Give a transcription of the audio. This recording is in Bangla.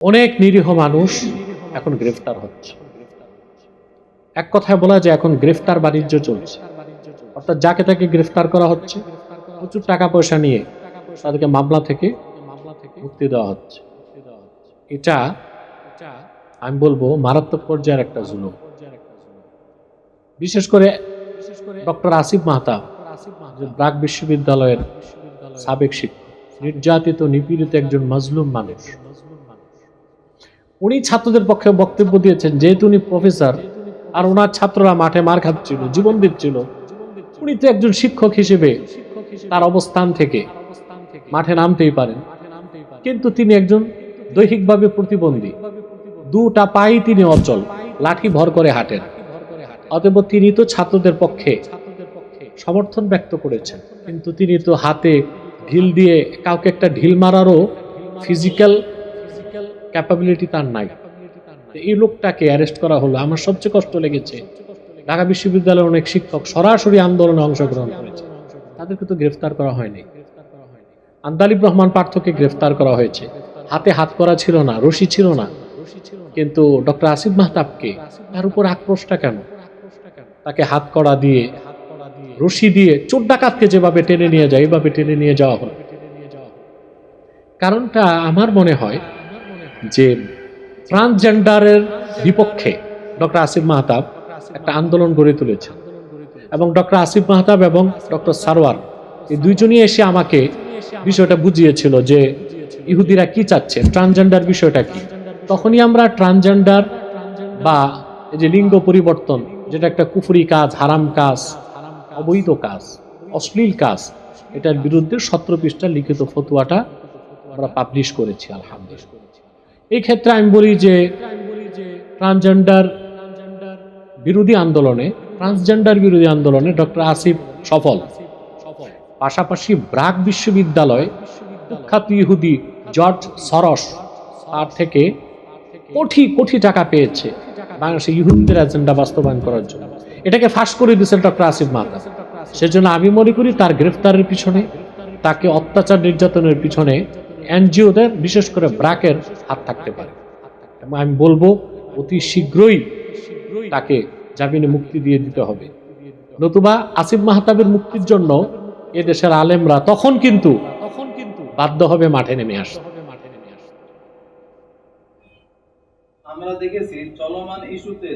অনেক নিরীহ মানুষ এখন গ্রেফতার হচ্ছে। এক কথায় বলা যায় এখন গ্রেফতার বাণিজ্য চলছে, অর্থাৎ যাকে তাকে গ্রেফতার করা হচ্ছে, প্রচুর টাকা পয়সা নিয়ে তাদেরকে মামলা থেকে মুক্তি দেওয়া হচ্ছে। এটা আমি বলবো মারাত্মক পর্যায়ের একটা জুলুম। বিশেষ করে ডক্টর আসিফ মাহতাব, যে ব্রাক বিশ্ববিদ্যালয়ের সাবেক শিক্ষক, নির্যাতিত নিপীড়িত একজন মাজলুম মানুষ, উনি ছাত্রদের পক্ষে বক্তব্য দিয়েছেন, যেহেতু উনি প্রফেসর আর ওনার ছাত্ররা মাঠে মার খাচ্ছিল, জীবন দিচ্ছিল, উনি তো একজন শিক্ষক হিসেবে তার অবস্থান থেকে মাঠে নামতেই পারেন, কিন্তু তিনি একজন দৈহিকভাবে প্রতিবন্ধী, দুটা পাই তিনি অচল, লাঠি ভর করে হাঁটেন। অতএব তিনি তো ছাত্রদের পক্ষে সমর্থন ব্যক্ত করেছেন, কিন্তু তিনি তো হাতে ঢিল দিয়ে কাউকে একটা ঢিল মারারও ফিজিক্যাল ক্যাপাবিলিটি তার নাই। এই লোকটাকে অ্যারেস্ট করা হলো। আমার সবচেয়ে কষ্ট লেগেছে, ঢাকা বিশ্ববিদ্যালয়ের অনেক শিক্ষক সরাসরি আন্দোলনে অংশগ্রহণ করেছে, তাদেরকে তো গ্রেফতার করা হয়নি। আন্দালিব রহমান পার্থকে গ্রেফতার করা হয়েছে, হাতে হাত করা ছিল না, রশি ছিল না, কিন্তু ডক্টর আসিফ মাহতাবকে তার উপর আক্রোশটা কেন? তাকে হাত করা দিয়ে, রশি দিয়ে চোর ডাকাতকে যেভাবে টেনে নিয়ে যায় এভাবে টেনে নিয়ে যাওয়া হলো। কারণটা আমার মনে হয় যে ট্রান্সজেন্ডারের বিপক্ষে ডক্টর আসিফ মাহতাব একটা আন্দোলন গড়ে তুলেছেন, এবং ডক্টর আসিফ মাহতাব এবং ডক্টর সারওয়ার এই দুইজনই এসে আমাকে বিষয়টা বুঝিয়েছিল যে ইহুদিরা কি চাচ্ছে, ট্রান্সজেন্ডার বিষয়টা কি। তখনই আমরা ট্রান্সজেন্ডার বা এই যে লিঙ্গ পরিবর্তন, যেটা একটা কুফরি কাজ, হারাম কাজ, অবৈধ কাজ, অশ্লীল কাজ, এটার বিরুদ্ধে 17 পৃষ্ঠার লিখিত ফতোয়াটা আমরা পাবলিশ করেছি আলহামদুলিল্লাহ। এই ক্ষেত্রে আমি বলি যে ট্রান্সজেন্ডার বিরোধী আন্দোলনে ডক্টর আসিফ সফল। পাশাপাশি ব্রাক বিশ্ববিদ্যালয় কুখ্যাত ইহুদি জর্জ সরস তার থেকে কোটি কোটি টাকা পেয়েছে বাংলাদেশে ইহুদিদের এজেন্ডা বাস্তবায়ন করার জন্য। এটাকে ফাঁস করে দিয়েছেন ডক্টর আসিফ মাহতাব। সেজন্য আমি মনে করি তার গ্রেফতারের পিছনে, তাকে অত্যাচার নির্যাতনের পিছনে এনজিওদের, বিশেষ করে ব্রাকের হাত থাকতে পারে, এবং আমি বলবো অতি শীঘ্রই তাকে জামিনে মুক্তি দিয়ে দিতে হবে। নতুবা আসিফ মাহতাবের মুক্তির জন্য এদেশের আলেমরা তখন কিন্তু বাধ্য হবে মাঠে নেমে আসতে। আমরা দেখেছি চলমান ইস্যুতে